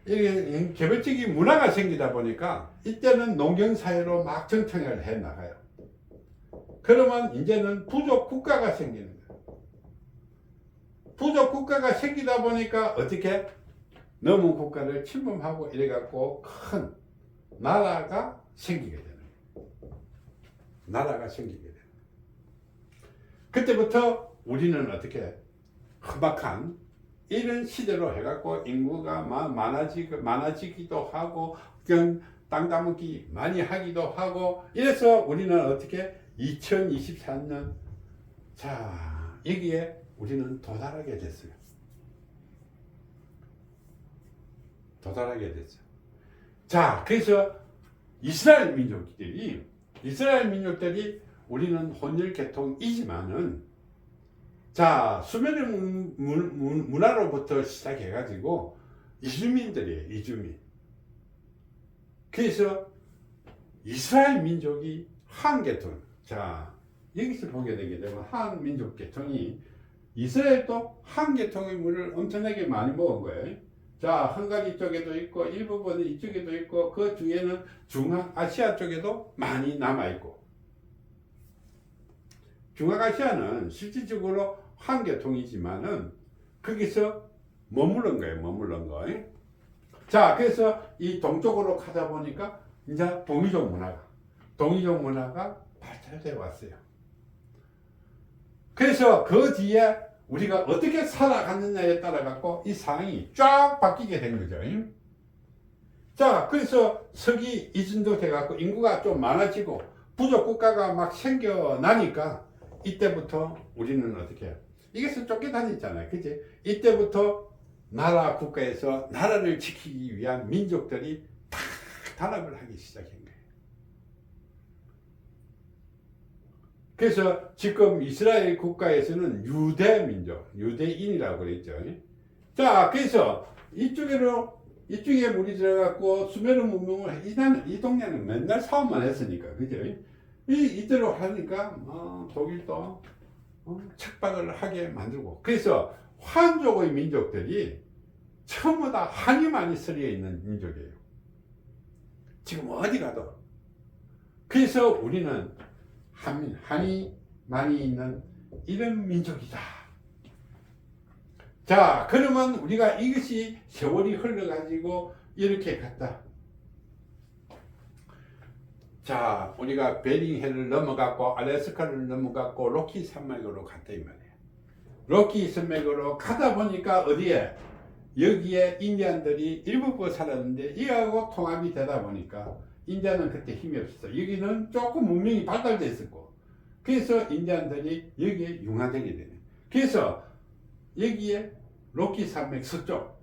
이게 개별적인 문화가 생기다 보니까 이때는 농경사회로 막 정착을 해 나가요. 그러면 이제는 부족 국가가 생기는 거예요. 부족 국가가 생기다 보니까 어떻게? 넘은 국가를 침범하고 이래갖고 큰 나라가 생기게 되는 거예요. 나라가 생기게 되는 거예요. 그때부터 우리는 어떻게? 험악한 이런 시대로 해갖고 인구가 많아지기도 하고, 땅 따먹기 많이 하기도 하고, 이래서 우리는 어떻게? 2024년, 자, 여기에 우리는 도달하게 됐어요. 자, 그래서 이스라엘 민족들이 우리는 혼혈 계통이지만은, 자, 수메르 문화로부터 시작해가지고 이주민들이에요. 이주민. 그래서 이스라엘 민족이 한 계통. 자, 여기서 보게 되게 되면 한 민족 계통이, 이스라엘도 한 계통의 물을 엄청나게 많이 먹은 거예요. 자, 헝가리 쪽에도 있고 일부분은 이쪽에도 있고, 그 중에는 중앙아시아 쪽에도 많이 남아있고, 중앙아시아는 실질적으로 한 계통이지만은 거기서 머무른 거예요. 자, 그래서 이 동쪽으로 가다 보니까 이제 동이족 문화가 발달되어 왔어요. 그래서 그 뒤에 우리가 어떻게 살아갔느냐에 따라 갖고 이 상황이 쫙 바뀌게 된 거죠. 자, 그래서 서기 이전도 돼 갖고 인구가 좀 많아지고 부족 국가가 막 생겨나니까, 이때부터 우리는 어떻게 해요? 이것은 쫓겨다녔잖아요. 그치? 이때부터 나라 국가에서 나라를 지키기 위한 민족들이 다 단합을 하기 시작한 거예요. 그래서 지금 이스라엘 국가에서는 유대 민족, 유대인이라고 그랬죠. 자, 그래서 이쪽에 물이 들어갔고 수메르 문명을, 이 동네는 맨날 사업만 했으니까, 그죠? 이대로 하니까 독일도 척박을 하게 만들고, 그래서 환족의 민족들이 전부 다 한이 많이 쓰여 있는 민족이에요. 지금 어디 가도. 그래서 우리는 한이 많이 있는 이런 민족이다. 자, 그러면 우리가 이것이 세월이 흘러가지고 이렇게 갔다. 자, 우리가 베링해를 넘어갔고 알래스카를 넘어갔고 로키 산맥으로 갔다 이 말이에요. 로키 산맥으로 가다 보니까 어디에? 여기에 인디안들이 일부분 살았는데 이하고 통합이 되다 보니까 인디안은 그때 힘이 없었어. 여기는 조금 문명이 발달돼 있었고, 그래서 인디안들이 여기에 융화되게 되네. 그래서 여기에 로키 산맥 서쪽,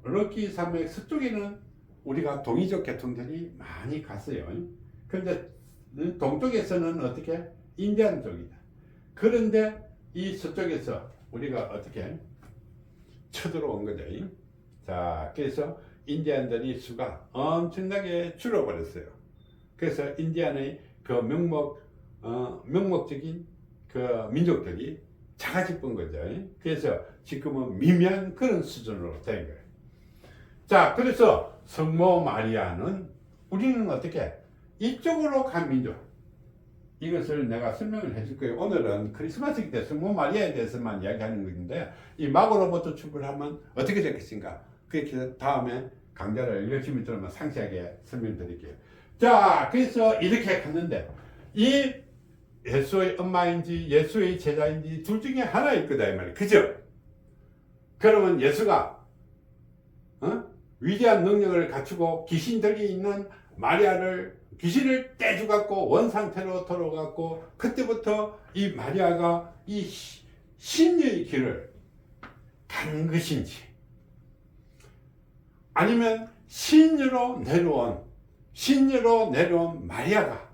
로키 산맥 서쪽에는 우리가 동이족 계통들이 많이 갔어요. 그런데 동쪽에서는 어떻게? 인디안 쪽이다. 그런데 이 서쪽에서 우리가 어떻게 쳐들어온 거죠. 자, 그래서 인디안들이 수가 엄청나게 줄어버렸어요. 그래서 인디안의 그 명목적인 그 민족들이 작아질 뻔 거죠. 그래서 지금은 미미한 그런 수준으로 된 거예요. 자, 그래서 성모 마리아는 우리는 어떻게? 이쪽으로 간 민족. 이것을 내가 설명을 해줄 거예요. 오늘은 크리스마스이기 때문에 성모 마리아에 대해서만 이야기하는 것인데, 이 마고로부터 출발하면 어떻게 될 것인가? 그렇게 다음에 강좌를 열심히 들으면 상세하게 설명드릴게요. 자, 그래서 이렇게 갔는데, 이 예수의 엄마인지 예수의 제자인지 둘 중에 하나일 거다 이 말이에요. 그죠? 그러면 예수가 위대한 능력을 갖추고 귀신들이 있는 마리아를 귀신을 떼주갖고 원상태로 돌아갔고, 그때부터 이 마리아가 이 신녀의 길을 간 것인지, 아니면 신녀로 내려온 마리아가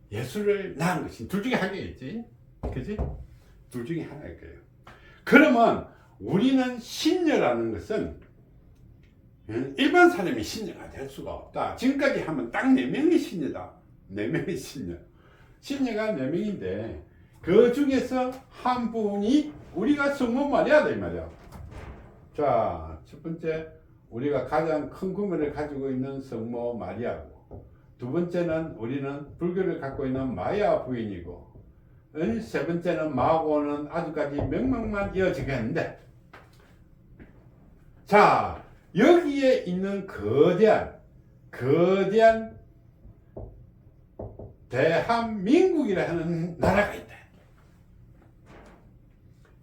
예수를 낳은 것인지, 둘 중에 하나겠지. 그지? 둘 중에 하나일 거예요. 그러면 우리는 신녀라는 것은 일반 사람이 신녀가 될 수가 없다. 지금까지 하면 딱 4명이 신녀다. 4명이 신녀. 신녀가 4명인데 그 중에서 한 분이 우리가 성모 마리아다 이 말이야. 자, 첫 번째 우리가 가장 큰 구매를 가지고 있는 성모 마리아고, 두 번째는 우리는 불교를 갖고 있는 마야 부인이고, 세 번째는 마고는 아직까지 명명만 이어지겠는데, 자, 여기에 있는 거대한 대한민국이라는 나라가 있다.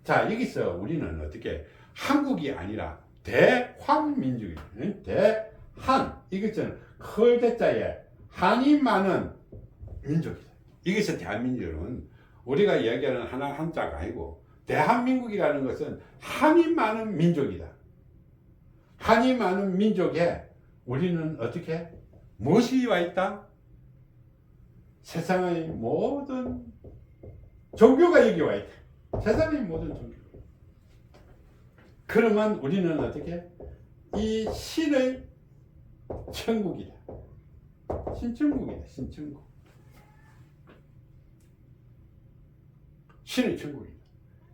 자, 여기서 우리는 어떻게 한국이 아니라 대환민족이다. 대한, 이것은 클대자에 한이 많은 민족이다. 이것이 대한민국은 우리가 이야기하는 하나 한자가 아니고, 대한민국이라는 것은 한이 많은 민족이다. 한이 많은 민족에 우리는 어떻게? 무엇이 와 있다? 세상의 모든 종교가 여기 와 있다. 세상의 모든 종교. 그러면 우리는 어떻게? 이 신의 천국이다. 신천국이다. 신천국. 신의 천국이다.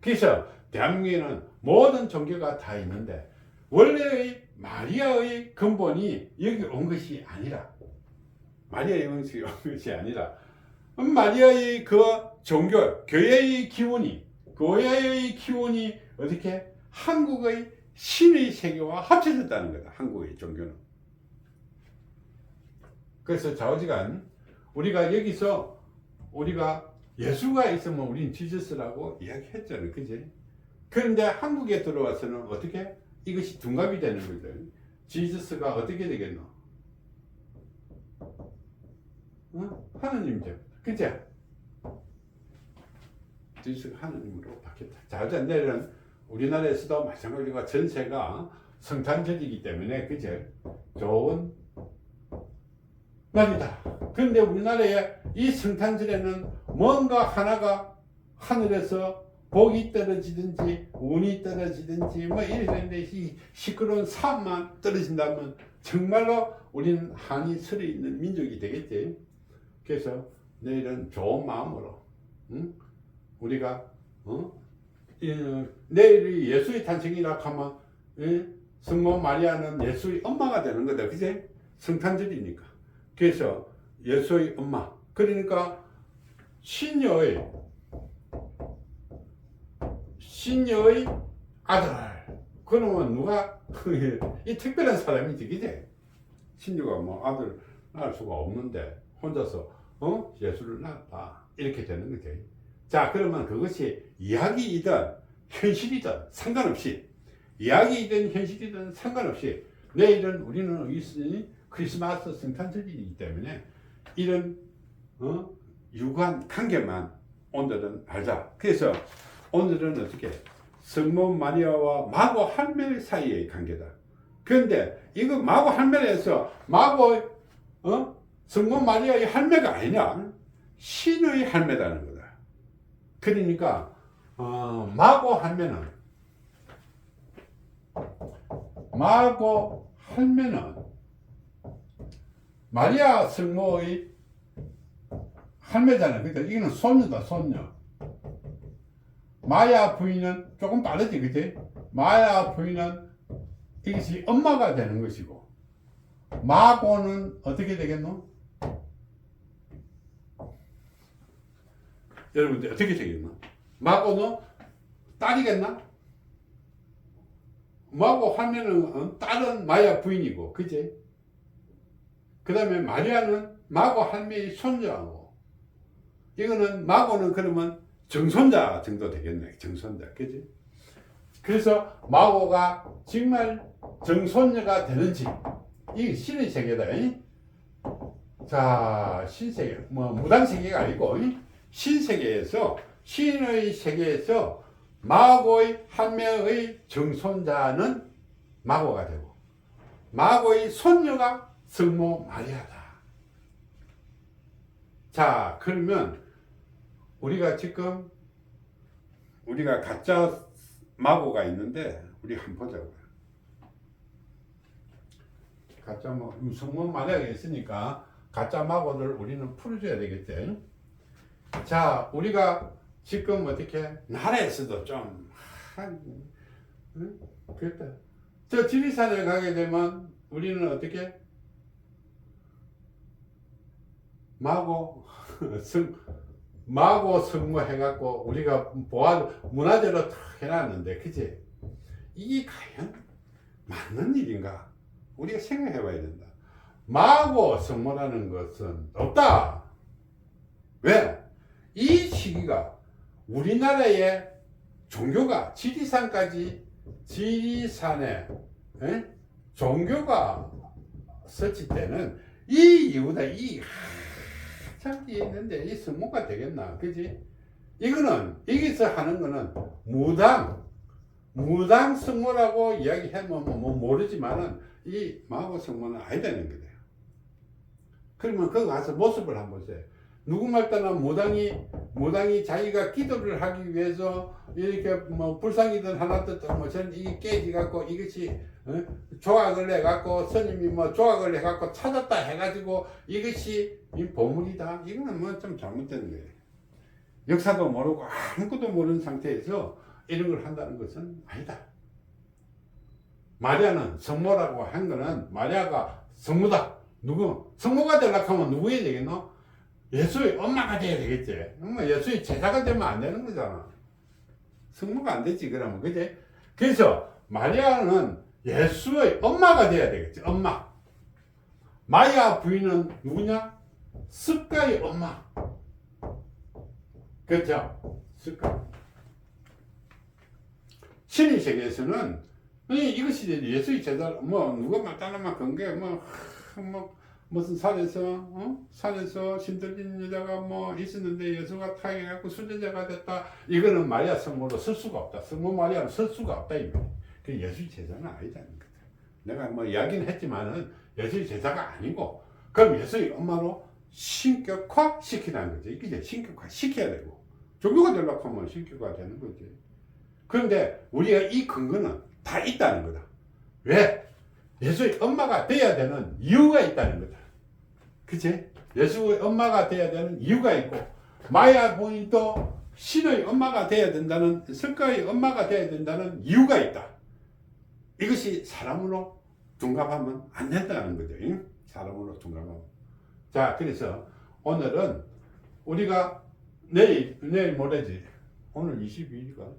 그래서 대한민국에는 모든 종교가 다 있는데, 원래의 마리아의 근본이 여기 온 것이 아니라, 마리아의 원칙이 온 것이 아니라, 마리아의 그 종교, 교회의 기원이 어떻게 한국의 신의 세계와 합쳐졌다는 거다. 한국의 종교는. 그래서 좌우지간 우리가 여기서 우리가 예수가 있으면 우린 지저스라고 이야기했잖아요. 그지? 그런데 한국에 들어와서는 어떻게? 이것이 둔갑이 되는 거죠. 지저스가 어떻게 되겠노? 하느님 제, 그죠? 지저스가 하느님으로 바뀌었다. 자우지간 우리나라에서도 마찬가지로 전세가 성탄절이기 때문에, 그죠? 좋은 날이다. 그런데 우리나라에 이 성탄절에는 뭔가 하나가 하늘에서 복이 떨어지든지 운이 떨어지든지 뭐 이랬는데, 이 시끄러운 사업만 떨어진다면 정말로 우리는 한이 서려 있는 민족이 되겠지. 그래서 내일은 좋은 마음으로 우리가 내일이 예수의 탄생이라 하면 성모 마리아는 예수의 엄마가 되는 거다. 그제? 성탄절이니까. 그래서 예수의 엄마. 그러니까 신녀의 아들. 그러면 누가 이 특별한 사람이지, 그제? 신녀가 뭐 아들 낳을 수가 없는데 혼자서 예수를 낳았다 이렇게 되는 거지. 자, 그러면 그것이 이야기이든 현실이든 상관없이, 이야기이든 현실이든 상관없이 내일은 우리는 크리스마스 성탄절이기 때문에 이런 유관 관계만 오늘은 알자. 그래서 오늘은 어떻게 성모 마리아와 마고 할매 사이의 관계다. 그런데 이거 마고 할매에서 성모 마리아의 할매가 아니냐, 신의 할매라는 거다. 그러니까 마고 할매는 마리아 성모의 할매잖아. 그러니까 이거는 손녀다, 손녀. 마야 부인은 조금 다르지, 그치? 마야 부인은 이것이 엄마가 되는 것이고, 마고는 어떻게 되겠노? 여러분들 어떻게 되겠노? 마고는 딸이겠나? 마고 할매는 딸은 마야 부인이고, 그치? 그 다음에 마리아는 마고 할매의 손자고, 이거는 마고는 그러면 정손자 정도 되겠네. 정손자, 그지? 그래서 마고가 정말 정손녀가 되는지, 이 신의 세계다. 자, 신세계, 무당세계가 아니고 신세계에서, 신의 세계에서 마고의 할매의 정손자는 마고가 되고, 마고의 손녀가 성모 마리아다. 자, 그러면 우리가 지금 가짜 마고가 있는데 우리 한번 보자고요. 가짜 성모 마리아가 있으니까 가짜 마고를 우리는 풀어줘야 되겠지. 자, 우리가 지금 어떻게 나라에서도 좀 그랬다. 저 지리산에 가게 되면 우리는 어떻게 마고 성모 해갖고 우리가 문화재로 탁 해놨는데, 그치? 이게 과연 맞는 일인가? 우리가 생각해 봐야 된다. 마고 성모라는 것은 없다. 왜? 이 시기가 우리나라의 종교가 지리산에 종교가 설치 때는 이 이유다. 이 한참 있는데 이 성모가 되겠나, 그지? 여기서 하는 거는 무당 성모라고 이야기하면 모르지만은 이 마고 성모는 아니다는 거예요. 그러면 거기 가서 모습을 한번 보세요. 누구 말따나 무당이 자기가 기도를 하기 위해서 이렇게 불상이든 하나든 저는 이게 깨지갖고 이것이 조각을 해갖고 스님이 조각을 해갖고 찾았다 해가지고 이것이 이 보물이다. 이거는 좀 잘못된 거예요. 역사도 모르고 아무것도 모르는 상태에서 이런 걸 한다는 것은 아니다. 마리아는 성모라고 한 거는 마리아가 성모다. 성모가 되려고 하면 누구야 되겠노? 예수의 엄마가 돼야 되겠지. 예수의 제자가 되면 안 되는 거잖아. 성모가 안 되지, 그러면. 그지? 그래서 마리아는 예수의 엄마가 돼야 되겠지. 엄마. 마리아 부인은 누구냐? 습가의 엄마. 그렇죠? 습가. 신의 세계에서는 이것이 예수의 제자, 누가 말따라만 건게 무슨 산에서 신들린 여자가 있었는데 예수가 타격해갖고 순례자가 됐다. 이거는 마리아 성모로 설 수가 없다. 성모 마리아로 설 수가 없다. 그 예수의 제자는 아니다는 거다. 내가 이야기는 했지만은 예수의 제자가 아니고, 그럼 예수의 엄마로 신격화 시키라는 거지. 이게 신격화 시켜야 되고, 종교가 되려고 하면 신격화 되는 거지. 그런데 우리가 이 근거는 다 있다는 거다. 왜? 예수의 엄마가 돼야 되는 이유가 있다는 거다. 그치? 예수의 엄마가 돼야 되는 이유가 있고, 마야 부인도 신의 엄마가 돼야 된다는, 성가의 엄마가 돼야 된다는 이유가 있다. 이것이 사람으로 둔갑하면 안 된다는 거죠. 사람으로 둔갑하면. 자, 그래서 오늘은 우리가 내일 모레지. 오늘 22일이가.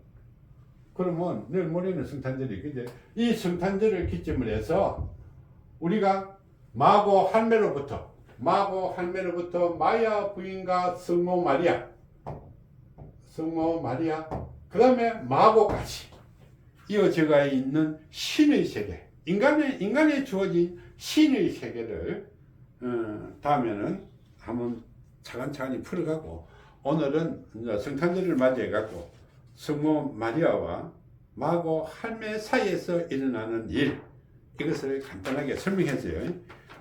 그러면 내일 모레는 성탄절이. 근데 이 성탄절을 기점을 해서 우리가 마고 할매로부터 마야 부인과 성모 마리아, 그 다음에 마고까지 이어져가 있는 신의 세계, 인간에 주어진 신의 세계를 다음에는 한번 차근차근히 풀어가고, 오늘은 이제 성탄절을 맞이해갖고 성모 마리아와 마고 할매 사이에서 일어나는 일, 이것을 간단하게 설명했어요.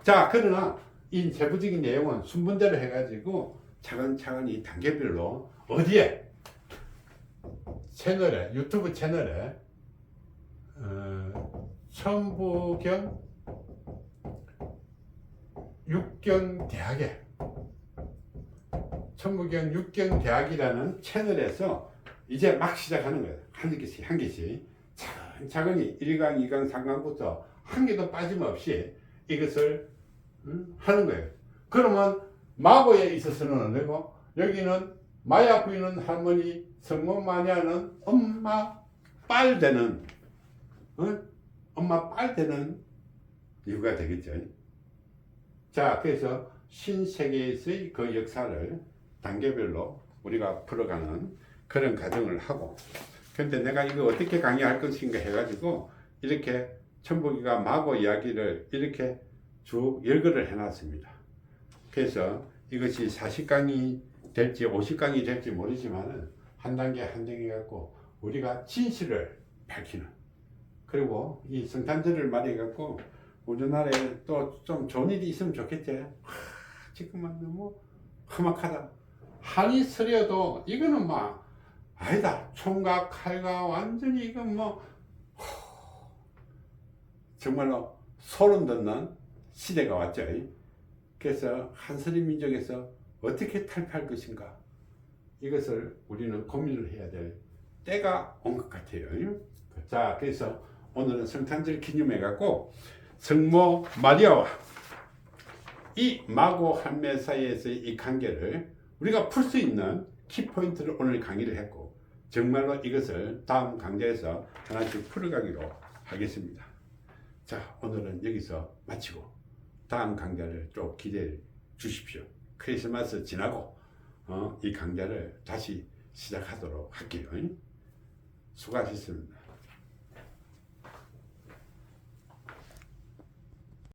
자, 그러나 이 세부적인 내용은 순번대로 해가지고 차근차근히 단계별로 어디에? 채널에, 유튜브 채널에 천부경 육경대학에, 천부경 육경대학이라는 채널에서 이제 막 시작하는 거예요. 한 개씩 차근차근히 1강, 2강, 3강부터 한 개도 빠짐없이 이것을 하는 거예요. 그러면 마고에 있어서는 어디고, 여기는 마야 부인은 할머니, 성모 마리아는 엄마 빨 되는 이유가 되겠죠. 자, 그래서 신세계에서의 그 역사를 단계별로 우리가 풀어가는 그런 과정을 하고, 근데 내가 이거 어떻게 강의할 것인가 해가지고 이렇게 천복이가 마고 이야기를 이렇게 쭉 열거를 해놨습니다. 그래서 이것이 40강이 될지 50강이 될지 모르지만 한 단계 한 단계 갖고 우리가 진실을 밝히는, 그리고 이 성탄절을 말해 갖고 우리나라에 또 좀 좋은 일이 있으면 좋겠지. 지금은 너무 험악하다. 한이 서려도 이거는 막 아니다. 총각 칼과 완전히 이건 뭐 정말로 소름 돋는 시대가 왔죠. 그래서 한서리 민족에서 어떻게 탈피할 것인가, 이것을 우리는 고민을 해야 될 때가 온 것 같아요. 자, 그래서 오늘은 성탄절 기념해 갖고 성모 마리아와 이 마고 할매 사이에서의 이 관계를 우리가 풀 수 있는 키포인트를 오늘 강의를 했고, 정말로 이것을 다음 강좌에서 하나씩 풀어가기로 하겠습니다. 자, 오늘은 여기서 마치고 다음 강좌를 좀 기대해 주십시오. 크리스마스 지나고 이 강좌를 다시 시작하도록 할게요. 수고하셨습니다.